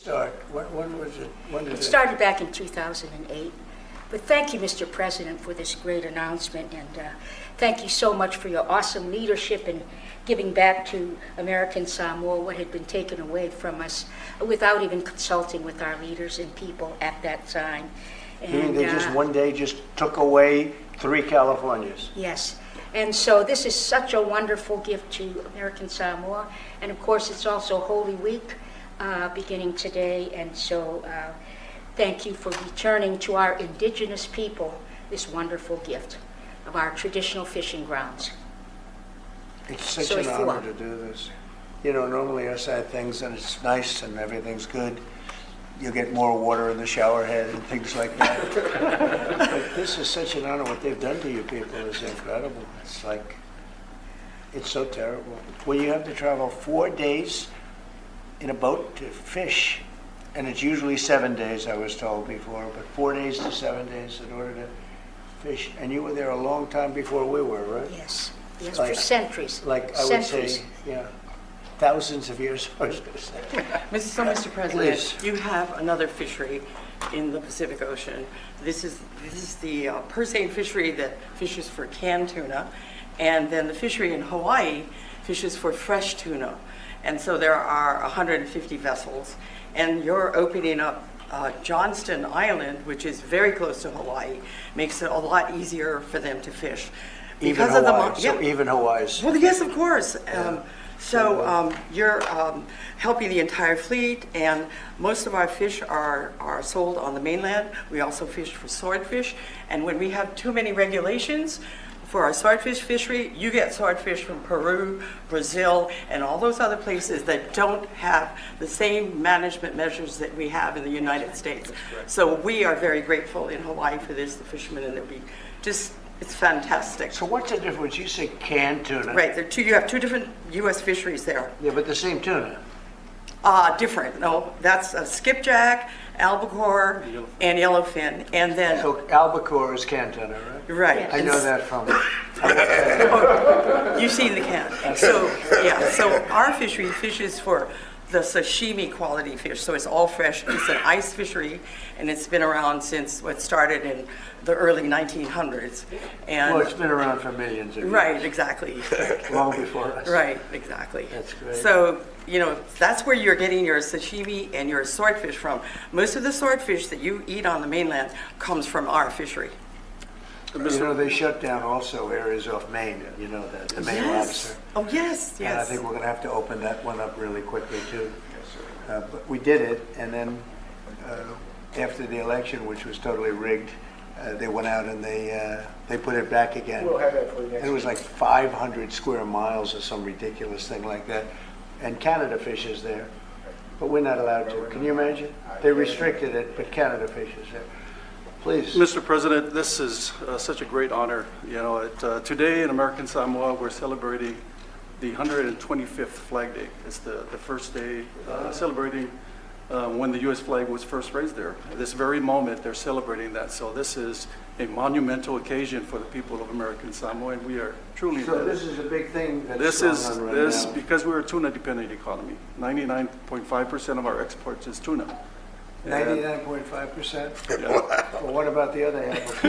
Start. When was it? When did It started back in 2008. But thank you, Mr. President, for this great announcement, and thank you so much for your awesome leadership in giving back to American Samoa what had been taken away from us without even consulting with our leaders and people at that time. You mean they just one day just took away 3 Californias? Yes. And so this is such a wonderful gift to American Samoa. And of course, it's also Holy Week beginning today. And so thank you for returning to our indigenous people this wonderful gift of our traditional fishing grounds. It's such an honor to do this. You know, normally I say things and it's nice and everything's good. You get more water in the shower head and things like that. But this is such an honor. What they've done to you people is incredible. It's like, it's so terrible. When you have to travel 4 days in a boat to fish, and it's usually 7 days, I was told before, but 4 days to 7 days in order to fish. And you were there a long time before we were, right? Yes, yes, like, for centuries. Like I would say, yeah. Thousands of years, I was going to say. Mr. President, Please. you have another fishery in the Pacific Ocean. This is the Persane fishery that fishes for canned tuna, and then the fishery in Hawaii fishes for fresh tuna. And so there are 150 vessels, and you're opening up Johnston Island, which is very close to Hawaii, makes it a lot easier for them to fish. Even Hawaii, so even Hawaii's. Well, yes, of course. So you're helping the entire fleet, and most of our fish are sold on the mainland. We also fish for swordfish, and when we have too many regulations for our swordfish fishery, you get swordfish from Peru, Brazil, and all those other places that don't have the same management measures that we have in the United States. So we are very grateful in Hawaii for this, the fishermen, and it's fantastic. So what's the difference? You say canned tuna. Right, you have 2 different U.S. fisheries there. Yeah, but the same tuna. Different. No, that's skipjack, albacore, and yellowfin, and then. So albacore is canned tuna, right? Right. I know that from. You've seen the can. So yeah. So our fishery fishes for the sashimi quality fish. So it's all fresh. It's an ice fishery, and it's been around since what started in the early 1900s. And Well, it's been around for millions of years. right, exactly. Long before us. Right, exactly. That's great. So, you know, that's where you're getting your sashimi and your swordfish from. Most of the swordfish that you eat on the mainland comes from our fishery. You know, they shut down also areas off Maine, you know that, the Maine lobster. Oh, yes, And I yes. think we're going to have to open that one up really quickly too. But we did it, and then after the election, which was totally rigged, they went out and they put it back again. We'll have that for you next And it was like 500 square miles or some ridiculous thing like that. And Canada fishes there, but we're not allowed to. Can you imagine? They restricted it, but Canada fishes there. Please. Mr. President, this is such a great honor. You know, today in American Samoa, we're celebrating the 125th Flag Day. It's the first day celebrating when the U.S. flag was first raised there. At this very moment, they're celebrating that. So this is a monumental occasion for the people of American Samoa, and we are truly. So this is a big thing that's This going is on right now. because we're a tuna-dependent economy. 99.5% of our exports is tuna. 99.5%? Yeah. Well, what about the other half?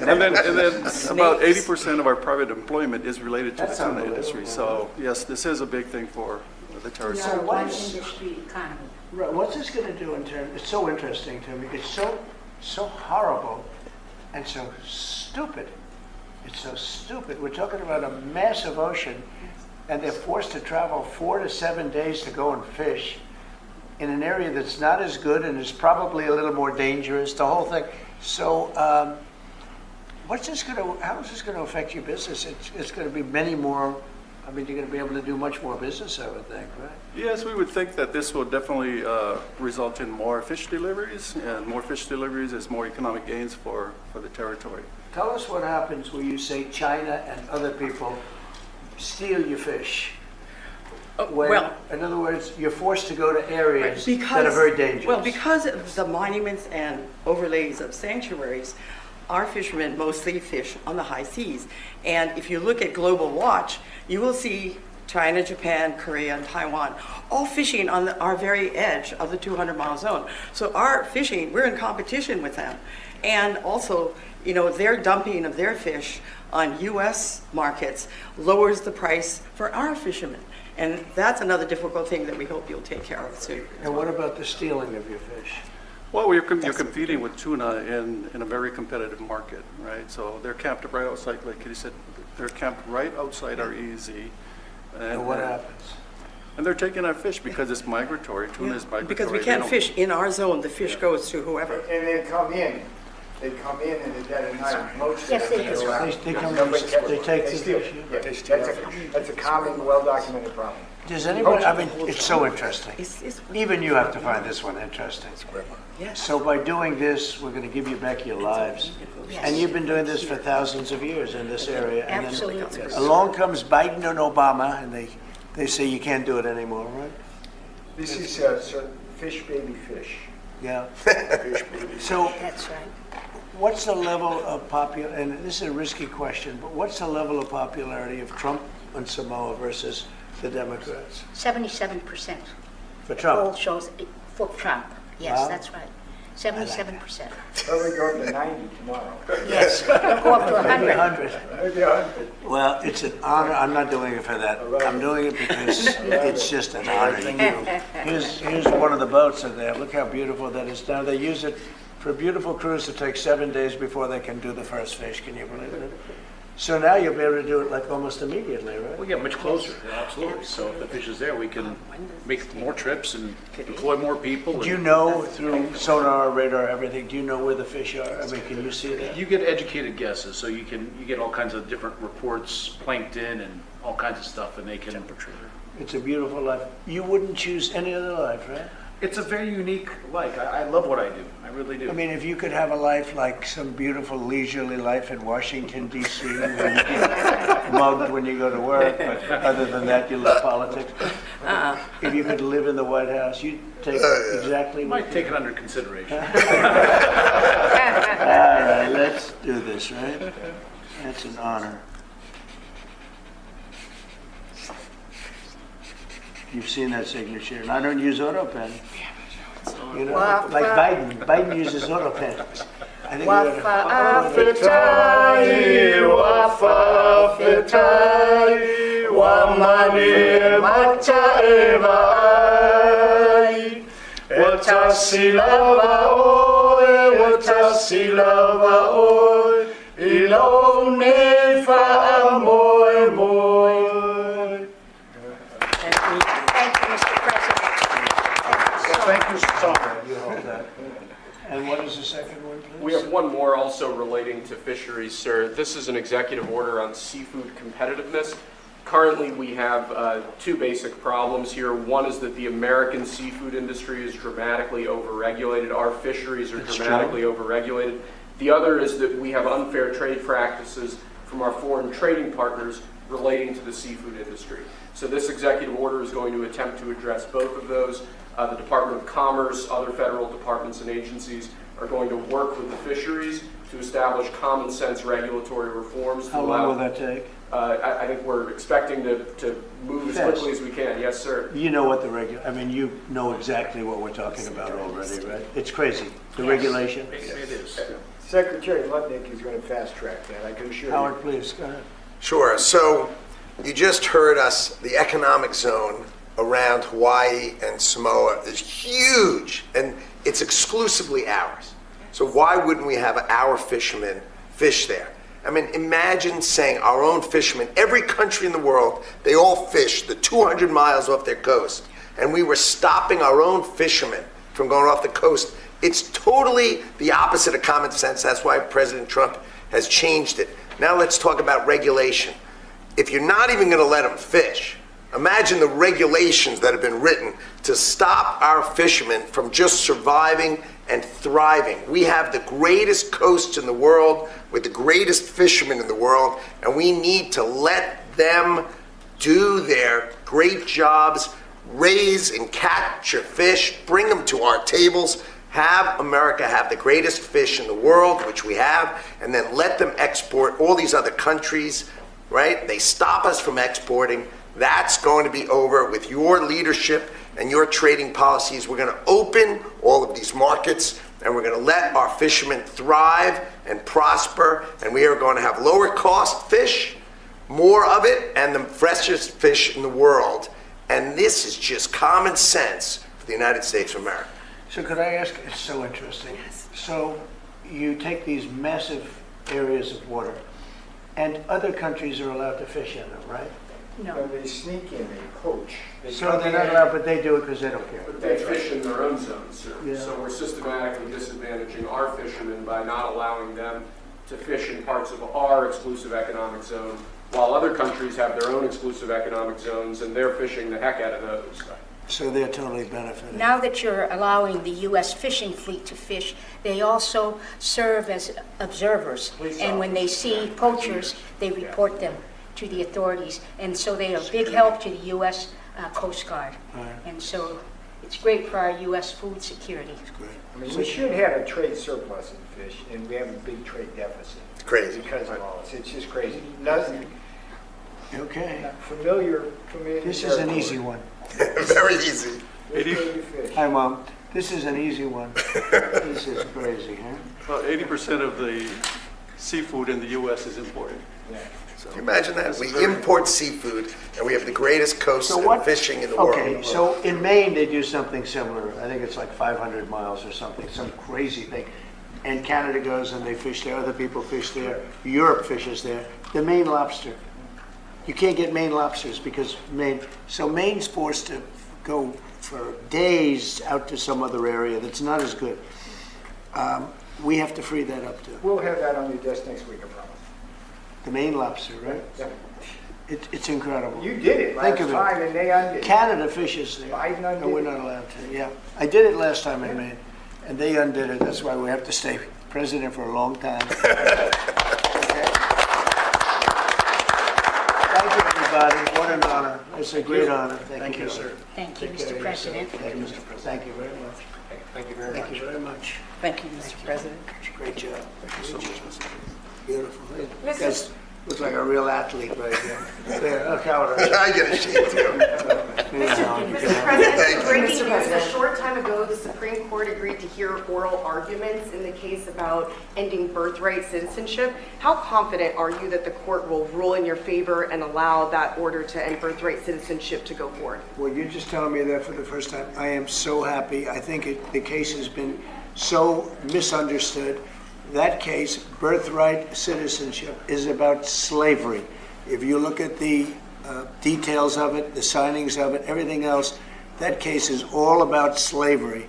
And then about 80% of our private employment is related to That's the tuna industry. unbelievable. So yes, this is a big thing for the territory. We are one industry economy. Right, what's this going to do in terms, it's so interesting to me, it's so horrible and so stupid. It's so stupid. We're talking about a massive ocean, and they're forced to travel 4 to 7 days to go and fish in an area that's not as good and is probably a little more dangerous, the whole thing. So how is this going to affect your business? It's going to be many more, I mean, you're going to be able to do much more business, I would think, right? Yes, we would think that this will definitely result in more fish deliveries, and more fish deliveries is more economic gains for the territory. Tell us what happens when you say China and other people steal your fish. When, Well, in other words, you're forced to go to areas because, that are very dangerous. Well, because of the monuments and overlays of sanctuaries, our fishermen mostly fish on the high seas. And if you look at Global Watch, you will see China, Japan, Korea, and Taiwan, all fishing on our very edge of the 200-mile zone. So our fishing, we're in competition with them. And also, you know, their dumping of their fish on U.S. markets lowers the price for our fishermen. And that's another difficult thing that we hope you'll take care of soon. And what about the stealing of your fish? Well, you're competing with tuna in a very competitive market, right? So they're camped right outside, like he said, they're camped right outside our EEZ. And what happens? And they're taking our fish because it's migratory. Tuna is migratory. Because we can't fish in our zone, the fish goes to whoever. And they come in. They come in the dead of night. Most Yes, of they them do. go out. They come in, Nobody catches they them. take the steal. fish, Yeah, that's a common, well-documented problem. Does anybody, I mean, it's so interesting. It's- Even you have to find this one interesting. Yes. So by doing this, we're going to give you back your lives. And you've been doing this for thousands of years in this area. And then Absolutely. along comes Biden and Obama, and they say you can't do it anymore, right? This is fish baby fish. Yeah. Fish baby. So That's right. what's the level of and this is a risky question, but what's the level of popularity of Trump and Samoa versus the Democrats? 77%. For Poll Trump? shows for Trump. Yes, Wow. that's right. 77%. Probably go up to 90 tomorrow. Yes, go up to 100. 100. Maybe 100. Well, it's an honor. I'm not doing it for that. I'm doing it because it's just an honor. Here's one of the boats that they have. Look how beautiful that is down. They use it for a beautiful cruise that takes 7 days before they can do the first fish. Can you believe it? So now you'll be able to do it like almost immediately, right? We get much closer, absolutely. So if the fish is there, we can make more trips and employ more people. Do you know through sonar, radar, everything, do you know where the fish are? I mean, can you see that? You get educated guesses, so you get all kinds of different reports, plankton and all kinds of stuff, and they can. It's a beautiful life. You wouldn't choose any other life, right? It's a very unique life. I love what I do. I really do. I mean, if you could have a life like some beautiful leisurely life in Washington, D.C., where you get mugged when you go to work, but other than that, you love politics. If you could live in the White House, you'd take exactly what Might take it under consideration. All right, let's do this, right? That's an honor. You've seen that signature, and I don't use auto pen. You know, Well, like Biden. Biden uses auto pen. I think we ought to- Wafafetai, wafafetai, wamani mataevai. Watasilava oi, ilone fa'amoe moe. Thank you, Mr. President. Thank you so much. You hold that. And what is the second one, please? We have one more also relating to fisheries, sir. This is an executive order on seafood competitiveness. Currently, we have two basic problems here. One is that the American seafood industry is dramatically overregulated. Our fisheries are dramatically overregulated. The other is that we have unfair trade practices from our foreign trading partners relating to the seafood industry. So this executive order is going to attempt to address both of those. The Department of Commerce, other federal departments and agencies are going to work with the fisheries to establish common sense regulatory reforms. How long will that take? I think we're expecting to move as quickly as we can. Yes, sir. You know what I mean, you know exactly what we're talking about already, right? It's crazy. The regulation. It is. Secretary Lutnick is going to fast track that, I can assure you. Howard, please, go ahead. Sure. So you just heard us, the economic zone around Hawaii and Samoa is huge, and it's exclusively ours. So why wouldn't we have our fishermen fish there? I mean, imagine saying our own fishermen, every country in the world, they all fish the 200 miles off their coast, and we were stopping our own fishermen from going off the coast. It's totally the opposite of common sense. That's why President Trump has changed it. Now let's talk about regulation. If you're not even going to let them fish, imagine the regulations that have been written to stop our fishermen from just surviving and thriving. We have the greatest coasts in the world with the greatest fishermen in the world, and we need to let them do their great jobs, raise and capture fish, bring them to our tables, have America have the greatest fish in the world, which we have, and then let them export all these other countries, right? They stop us from exporting. That's going to be over with your leadership and your trading policies. We're going to open all of these markets, and we're going to let our fishermen thrive and prosper, and we are going to have lower cost fish, more of it, and the freshest fish in the world. And this is just common sense for the United States of America. So could I ask, it's so interesting. So you take these massive areas of water, and other countries are allowed to fish in them, right? No. They sneak in, they poach. So they're not allowed, but they do it because they don't care. But they fish in their own zones, sir. Yeah. So we're systematically disadvantaging our fishermen by not allowing them to fish in parts of our exclusive economic zone, while other countries have their own exclusive economic zones, and they're fishing the heck out of those. So they're totally benefiting. Now that you're allowing the U.S. fishing fleet to fish, they also serve as observers. And when they see poachers, they report them to the authorities. And so they are a big help to the U.S. Coast Guard. Right. And so it's great for our U.S. food security. Great. I mean, we should have a trade surplus in fish, and we have a big trade deficit. It's crazy. Because of all this. It's just crazy. Nothing Okay. familiar. This is an easy one. Very easy. Fish. Hi, Mom. This is an easy one. This is crazy, huh? About 80% of the seafood in the U.S. is imported. Yeah. Can you imagine that? We import seafood, and we have the greatest coast and fishing in the world. Okay, so in Maine, they do something similar. I think it's like 500 miles or something, some crazy thing. And Canada goes and they fish there, other people fish there, Europe fishes there. The Maine lobster. You can't get Maine lobsters because Maine's forced to go for days out to some other area that's not as good. We have to free that up too. We'll have that on your desk next week, I promise. The Maine lobster, right? Yeah. It's incredible. You did it last Think of it. time, and they undid it. Canada fishes there. Biden undid And we're it. not allowed to, yeah. I did it last time in Maine, and they undid it. That's why we have to stay president for a long time. Okay. Thank you, everybody. What an honor. It's a great honor. Thank you, sir. Thank you, Take care Mr. of President. yourself. Thank you, Mr. President. Thank you very much. Thank you very Thank much. you very much. Thank you, Mr. President. Great job. Thank you so much. Beautiful. You guys look like a real athlete right there. There, look how it is. I get a shake too. Mr. President, breaking news, a short time ago, the Supreme Court agreed to hear oral arguments in the case about ending birthright citizenship. How confident are you that the court will rule in your favor and allow that order to end birthright citizenship to go forward? Well, you're just telling me that for the first time. I am so happy. I think the case has been so misunderstood. That case, birthright citizenship, is about slavery. If you look at the details of it, the signings of it, everything else, that case is all about slavery.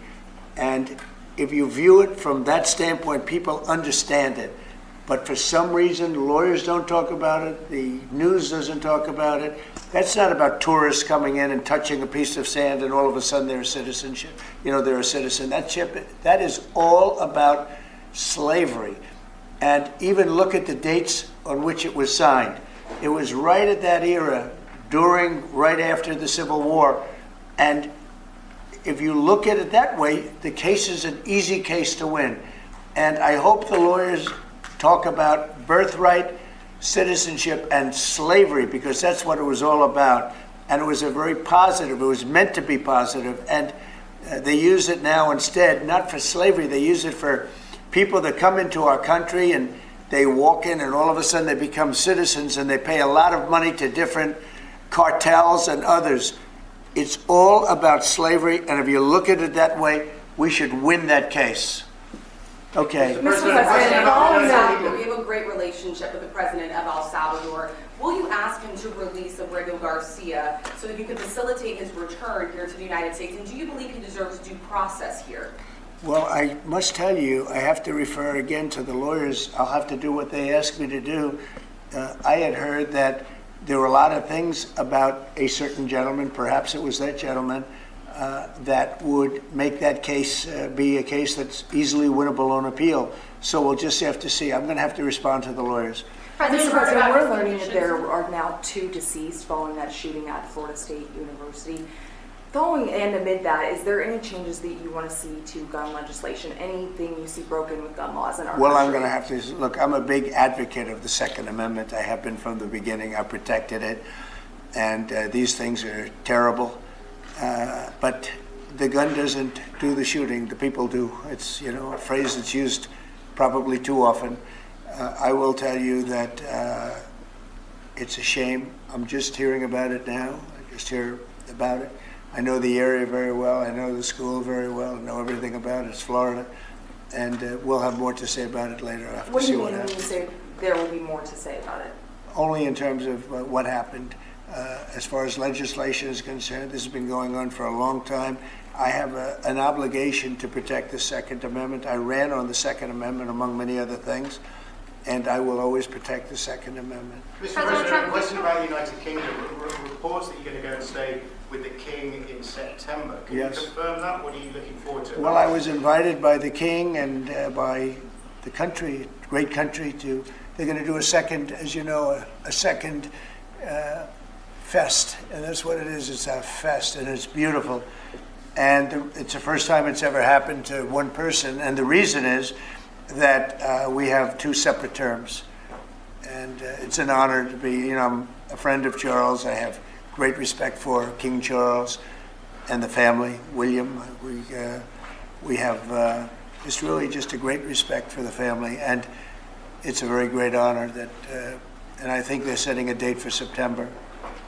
And if you view it from that standpoint, people understand it. But for some reason, lawyers don't talk about it, the news doesn't talk about it. That's not about tourists coming in and touching a piece of sand and all of a sudden they're a citizenship. You know, they're a citizen. That is all about slavery. And even look at the dates on which it was signed. It was right at that era, right after the Civil War. And if you look at it that way, the case is an easy case to win. And I hope the lawyers talk about birthright, citizenship, and slavery, because that's what it was all about. And it was a very positive, it was meant to be positive. And they use it now instead, not for slavery, they use it for people that come into our country and they walk in and all of a sudden they become citizens and they pay a lot of money to different cartels and others. It's all about slavery, and if you look at it that way, we should win that case. Okay. Mr. President, following that, we have a great relationship with the president of El Salvador. Will you ask him to release Abrego Garcia so that you can facilitate his return here to the United States? And do you believe he deserves due process here? Well, I must tell you, I have to refer again to the lawyers. I'll have to do what they ask me to do. I had heard that there were a lot of things about a certain gentleman, perhaps it was that gentleman, that would make that case be a case that's easily winnable on appeal. So we'll just have to see. I'm going to have to respond to the lawyers. Mr. President, we're learning that there are now 2 deceased following that shooting at Florida State University. Following and amid that, is there any changes that you want to see to gun legislation? Anything you see broken with gun laws in our Well, country? I'm going to have to look. I'm a big advocate of the Second Amendment. I have been from the beginning. I protected it. and these things are terrible. But the gun doesn't do the shooting, the people do. It's, you know, a phrase that's used probably too often. I will tell you that it's a shame. I'm just hearing about it now. I just hear about it. I know the area very well. I know the school very well. I know everything about it. It's Florida. And we'll have more to say about it later. I have to What do see you what mean when you happens. say there will be more to say about it? Only in terms of what happened. As far as legislation is concerned, this has been going on for a long time. I have an obligation to protect the Second Amendment. I ran on the Second Amendment, among many other things, and I will always protect the Second Amendment. Mr. President, a question about the United Kingdom. Reports that you're going to go and stay with the King in September. Can Yes. you confirm that? What are you looking forward to? Well, I was invited by the King and by the country, great country, to, they're going to do a second, as you know, a second fest. And that's what it is. It's a fest, and it's beautiful. And it's the first time it's ever happened to one person. And the reason is that we have two separate terms. And it's an honor to be, you know, I'm a friend of Charles. I have great respect for King Charles and the family, William. We have it's really just a great respect for the family, and it's a very great honor that, and I think they're setting a date for September.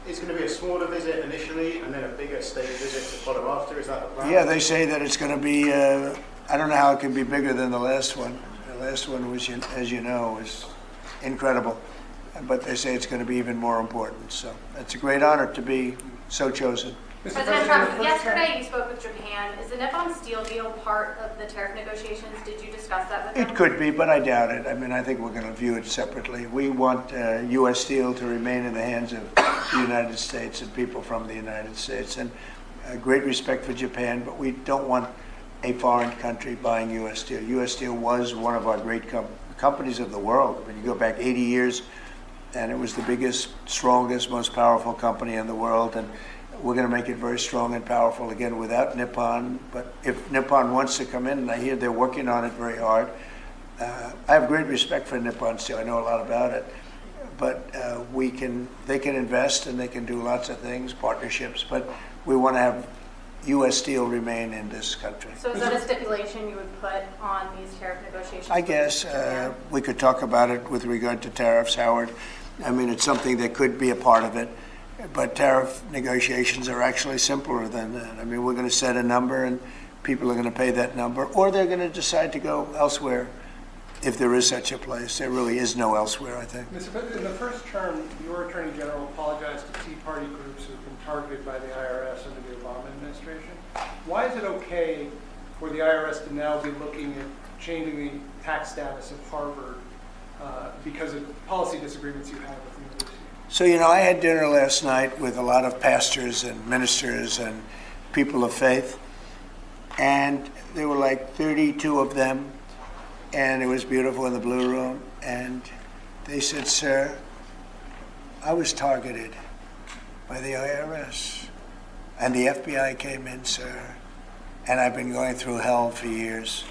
It's going to be a smaller visit initially and then a bigger state visit to follow after. Is that the plan? Yeah, they say that it's going to be, I don't know how it can be bigger than the last one. The last one was, as you know, was incredible. But they say it's going to be even more important. So it's a great honor to be so chosen. President Trump, yesterday you spoke with Japan. Is the Nippon Steel deal part of the tariff negotiations? Did you discuss that with them? It could be, but I doubt it. I mean, I think we're going to view it separately. We want U.S. Steel to remain in the hands of the United States and people from the United States. And great respect for Japan, but we don't want a foreign country buying U.S. Steel. U.S. Steel was one of our great companies of the world. I mean, you go back 80 years, and it was the biggest, strongest, most powerful company in the world. And we're going to make it very strong and powerful again without Nippon. But if Nippon wants to come in, and I hear they're working on it very hard, I have great respect for Nippon Steel. I know a lot about it. But they can invest and they can do lots of things, partnerships. But we want to have U.S. Steel remain in this country. So is that a stipulation you would put on these tariff negotiations? I guess we could talk about it with regard to tariffs, Howard. I mean, it's something that could be a part of it. But tariff negotiations are actually simpler than that. I mean, we're going to set a number and people are going to pay that number, or they're going to decide to go elsewhere if there is such a place. There really is no elsewhere, I think. Mr. President, in the first term, your Attorney General apologized to Tea Party groups who have been targeted by the IRS under the Obama administration. Why is it okay for the IRS to now be looking at changing the tax status of Harvard because of policy disagreements you have with the university? So, you know, I had dinner last night with a lot of pastors and ministers and people of faith, and there were like 32 of them, and it was beautiful in the Blue Room, and they said, "Sir, I was targeted by the IRS, and the FBI came in, sir, and I've been going through hell for years."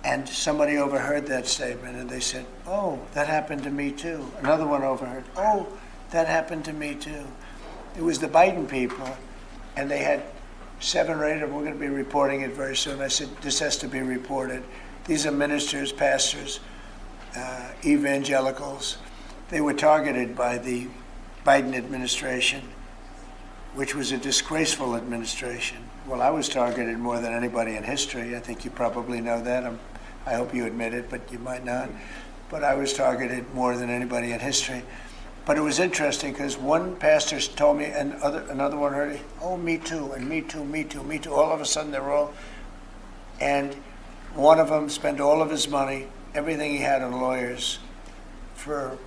And somebody overheard that statement, and they said, "Oh, that happened to me too." Another one overheard, "Oh, that happened to me too." It was the Biden people, and they had 7 or 8 of them. We're going to be reporting it very soon. I said, this has to be reported. These are ministers, pastors, evangelicals. They were targeted by the Biden administration, which was a disgraceful administration. Well, I was targeted more than anybody in history. I think you probably know that. I hope you admit it, but you might not. But I was targeted more than anybody in history. But it was interesting because one pastor told me, and another one heard it, "Oh, me too, and me too, me too, me too." All of a sudden they're all, and one of them spent all of his money, everything he had on lawyers, for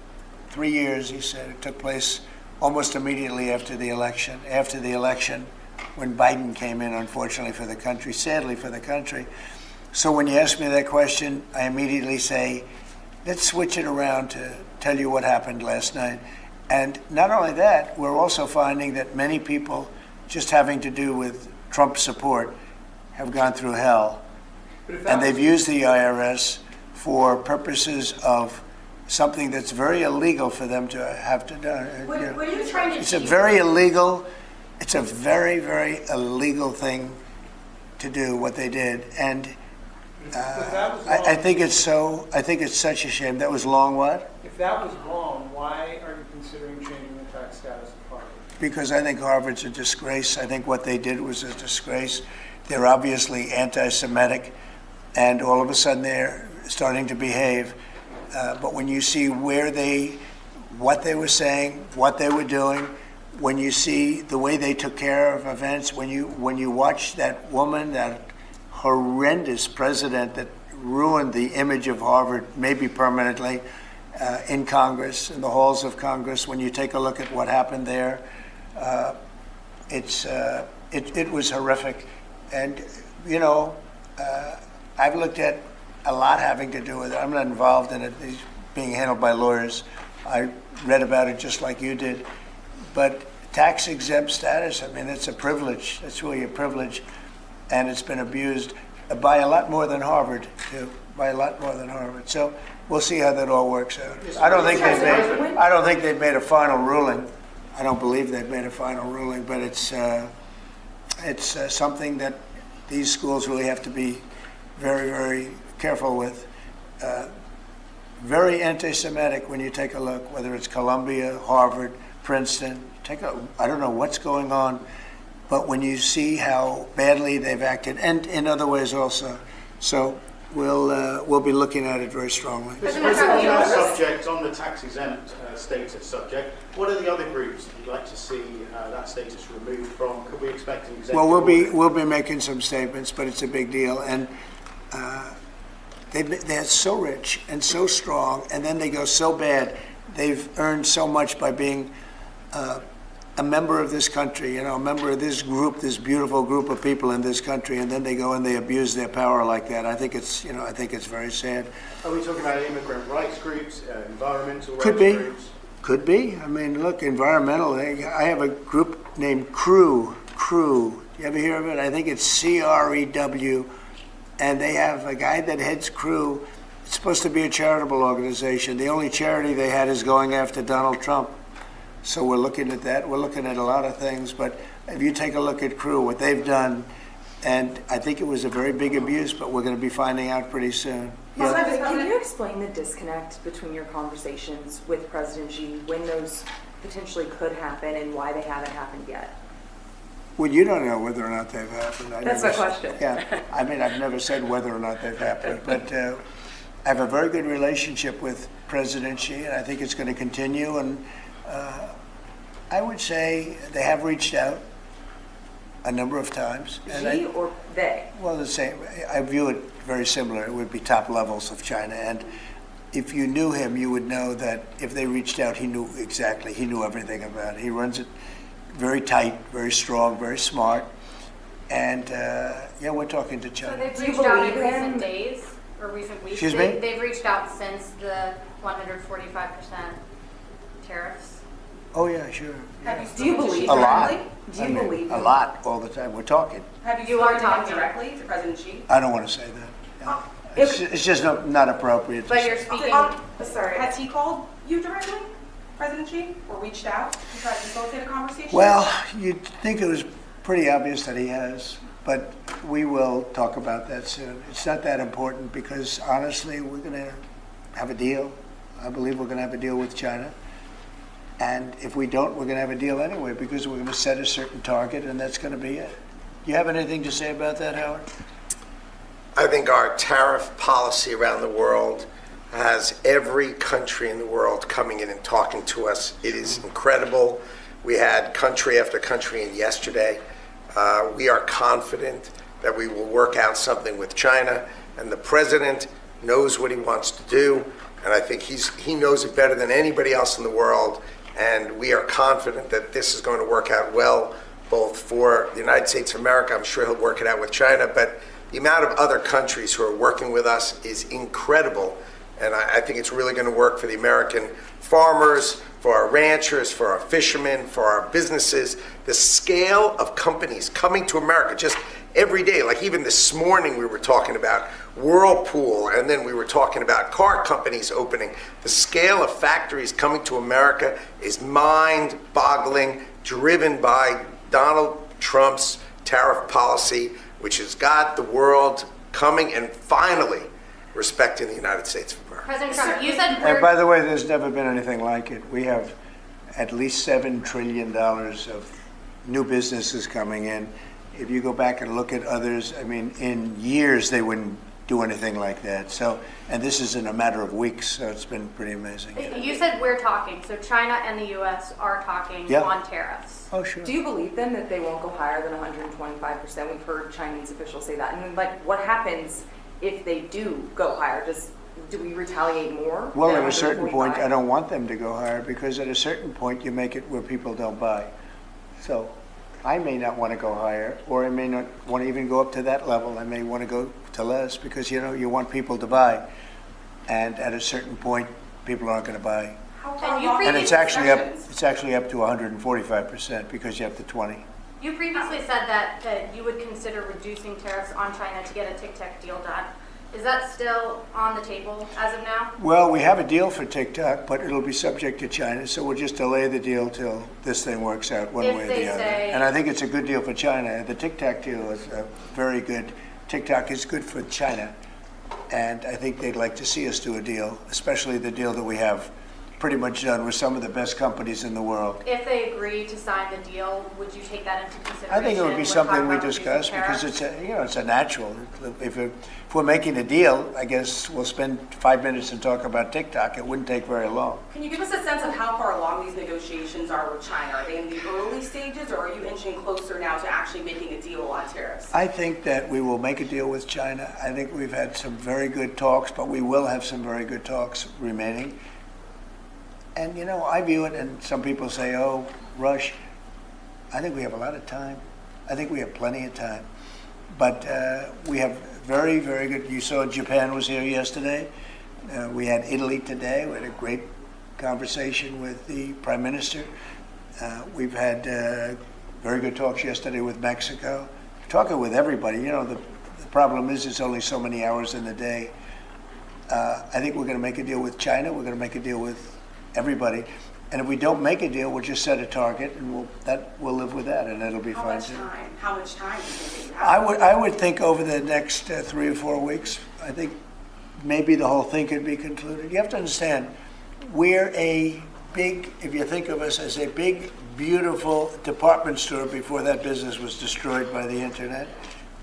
3 years, he said. It took place almost immediately after the election. After the election, when Biden came in, unfortunately for the country, sadly for the country. So when you ask me that question, I immediately say, let's switch it around to tell you what happened last night. And not only that, we're also finding that many people just having to do with Trump support have gone through hell. And they've used the IRS for purposes of something that's very illegal for them to have to do. What are you trying to It's a achieve? very illegal, it's a very, very illegal thing to do, what they did. And I think it's such a shame. That was long what? If that was wrong, why are you considering changing the tax status of Harvard? Because I think Harvard's a disgrace. I think what they did was a disgrace. They're obviously anti-Semitic, and all of a sudden they're starting to behave. But when you see what they were saying, what they were doing, when you see the way they took care of events, when you watch that woman, that horrendous president that ruined the image of Harvard, maybe permanently, in Congress, in the halls of Congress, when you take a look at what happened there, it was horrific. And, you know, I've looked at a lot having to do with it. I'm not involved in it. It's being handled by lawyers. I read about it just like you did. But tax exempt status, I mean, it's a privilege. It's really a privilege. And it's been abused by a lot more than Harvard, too, by a lot more than Harvard. So we'll see how that all works out. I don't think they've made a final ruling. I don't believe they've made a final ruling, but it's something that these schools really have to be very, very careful with. Very anti-Semitic when you take a look, whether it's Columbia, Harvard, Princeton. I don't know what's going on, but when you see how badly they've acted, and in other ways also. So we'll be looking at it very strongly. Mr. President, on that subject, on the tax-exempt status subject, what are the other groups that you'd like to see that status removed from? Could we expect an executive order? We'll be making some statements, but it's a big deal. And they're so rich and so strong, and then they go so bad. They've earned so much by being a member of this country, you know, a member of this group, this beautiful group of people in this country, and then they go and they abuse their power like that. I think it's very sad. Are we talking about immigrant rights groups, environmental rights Could be. groups? Could be. I mean, look, environmental. I have a group named CREW. CREW. You ever hear of it? I think it's CREW. And they have a guy that heads CREW. It's supposed to be a charitable organization. The only charity they had is going after Donald Trump. So we're looking at that. We're looking at a lot of things. But if you take a look at CREW, what they've done, and I think it was a very big abuse, but we're going to be finding out pretty soon. Can you explain the disconnect between your conversations with President Xi, when those potentially could happen and why they haven't happened yet? Well, you don't know whether or not they've happened. That's my question. Yeah, I mean, I've never said whether or not they've happened, but I have a very good relationship with President Xi, and I think it's going to continue. And I would say they have reached out a number of times. Xi or they? Well, the same. I view it very similar. It would be top levels of China. And if you knew him, you would know that if they reached out, he knew exactly. He knew everything about it. He runs it very tight, very strong, very smart. And yeah, we're talking to China. So they've reached out in recent days or recent weeks? Excuse me? They've reached out since the 145% tariffs? Oh, yeah, sure. Yeah. Do you believe A lot. Do you believe a lot all the time. We're talking. Have you spoken to him directly, to President Xi? I don't want to say that. Yeah. It's just not appropriate. But you're speaking. Sorry. Has he called you directly, President Xi, or reached out to try to facilitate a conversation? Well, you'd think it was pretty obvious that he has, but we will talk about that soon. It's not that important because, honestly, we're going to have a deal. I believe we're going to have a deal with China. And if we don't, we're going to have a deal anyway because we're going to set a certain target, and that's going to be it. Do you have anything to say about that, Howard? I think our tariff policy around the world has every country in the world coming in and talking to us. It is incredible. We had country after country in yesterday. We are confident that we will work out something with China, and the president knows what he wants to do, and I think he knows it better than anybody else in the world, and we are confident that this is going to work out well, both for the United States of America. I'm sure he'll work it out with China, but the amount of other countries who are working with us is incredible, and I think it's really going to work for the American farmers, for our ranchers, for our fishermen, for our businesses. The scale of companies coming to America just every day, like even this morning we were talking about Whirlpool, and then we were talking about car companies opening. The scale of factories coming to America is mind-boggling, driven by Donald Trump's tariff policy, which has got the world coming and finally respecting the United States of America. President Trump, you said And by the way, there's never been anything like it. We have at least $7 trillion of new businesses coming in. If you go back and look at others, I mean, in years they wouldn't do anything like that. So, and this is in a matter of weeks, so it's been pretty amazing. You said we're talking, so China and the U.S. are talking on tariffs. Oh, sure. Do you believe then that they won't go higher than 125%? We've heard Chinese officials say that. And then, like, what happens if they do go higher? Do we retaliate more? Well, than at a certain point, 125? I don't want them to go higher, because at a certain point you make it where people don't buy. So I may not want to go higher, or I may not want to even go up to that level. I may want to go to less, because you want people to buy. And at a certain point, people aren't going to buy. And it's actually up to 145%, because you have the 20. You previously said that you would consider reducing tariffs on China to get a TikTok deal done. Is that still on the table as of now? Well, we have a deal for TikTok, but it'll be subject to China, so we'll just delay the deal till this thing works out one way or the other. And I think it's a good deal for China. The TikTok deal is very good. TikTok is good for China, and I think they'd like to see us do a deal, especially the deal that we have pretty much done with some of the best companies in the world. If they agree to sign the deal, would you take that into consideration? I think it would be something we discuss, because it's a natural. If we're making a deal, I guess we'll spend 5 minutes and talk about TikTok. It wouldn't take very long. Can you give us a sense of how far along these negotiations are with China? Are they in the early stages, or are you inching closer now to actually making a deal on tariffs? I think that we will make a deal with China. I think we've had some very good talks, but we will have some very good talks remaining. And, I view it, and some people say, oh, rush. I think we have a lot of time. I think we have plenty of time. But we have very, very good. You saw Japan was here yesterday. We had Italy today. We had a great conversation with the Prime Minister. We've had very good talks yesterday with Mexico. Talking with everybody. The problem is it's only so many hours in the day. I think we're going to make a deal with China. We're going to make a deal with everybody, and if we don't make a deal, we'll just set a target, and we'll live with that, and it'll be fine too. How much time do you think you have? I would think over the next 3 or 4 weeks, I think maybe the whole thing could be concluded. You have to understand, we're a big, if you think of us as a big, beautiful department store before that business was destroyed by the internet.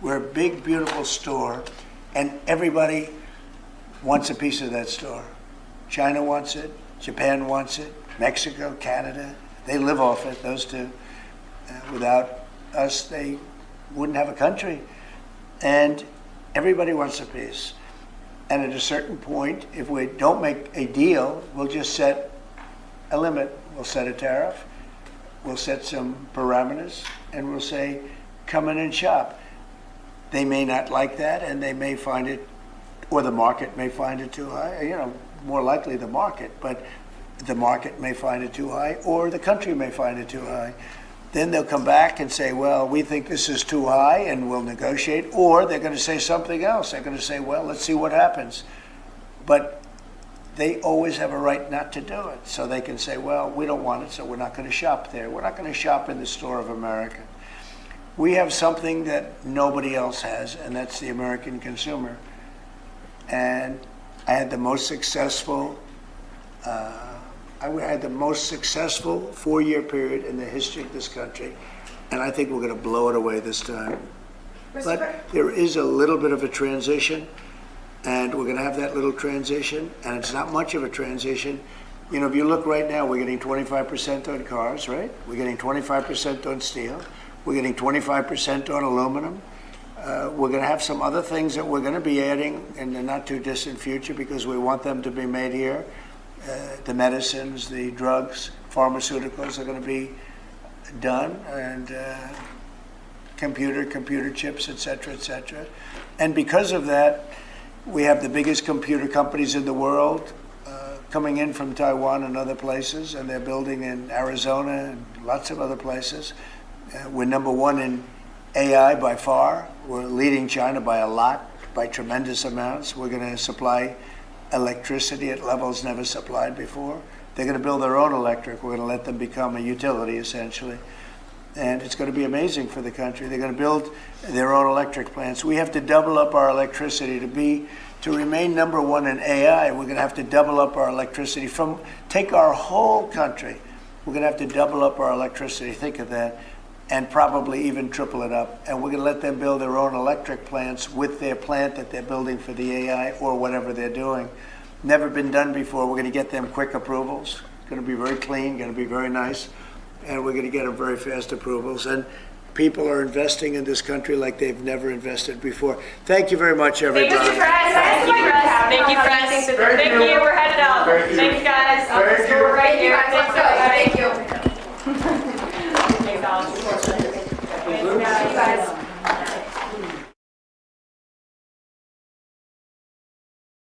We're a big, beautiful store, and everybody wants a piece of that store. China wants it. Japan wants it, Mexico, Canada, they live off it, those two. Without us, they wouldn't have a country. And everybody wants a piece. And at a certain point, if we don't make a deal, we'll just set a limit. We'll set a tariff, we'll set some parameters, and we'll say, come in and shop. They may not like that, and they may find it, or the market may find it too high, more likely the market, but the market may find it too high, or the country may find it too high. Then they'll come back and say, well, we think this is too high, and we'll negotiate, or they're going to say something else. They're going to say, well, let's see what happens. But they always have a right not to do it. So they can say, well, we don't want it, so we're not going to shop there. We're not going to shop in the store of America. We have something that nobody else has, and that's the American consumer. And I had the most successful 4-year period in the history of this country, and I think we're going to blow it away this time. But there is a little bit of a transition, and we're going to have that little transition, and it's not much of a transition. If you look right now, we're getting 25% on cars, right? We're getting 25% on steel. We're getting 25% on aluminum. We're going to have some other things that we're going to be adding in the not too distant future, because we want them to be made here. The medicines, the drugs, pharmaceuticals are going to be done, and computer chips, et cetera, et cetera. And because of that, we have the biggest computer companies in the world. coming in from Taiwan and other places, and they're building in Arizona and lots of other places. We're number one in AI by far. We're leading China by a lot, by tremendous amounts. We're going to supply electricity at levels never supplied before. They're going to build their own electric. We're going to let them become a utility, essentially. And it's going to be amazing for the country. They're going to build their own electric plants. We have to double up our electricity to remain number one in AI. We're going to have to double up our electricity take our whole country. We're going to have to double up our electricity. Think of that. And probably even triple it up. And we're going to let them build their own electric plants with their plant that they're building for the AI or whatever they're doing. Never been done before. We're going to get them quick approvals. It's going to be very clean, going to be very nice. And we're going to get them very fast approvals. And people are investing in this country like they've never invested before. Thank you very much, everybody. Thank you, Press. Thank you, Press. Thank you, Press. Thank you. We're headed out. Thank you, guys. We're right here. Let's go.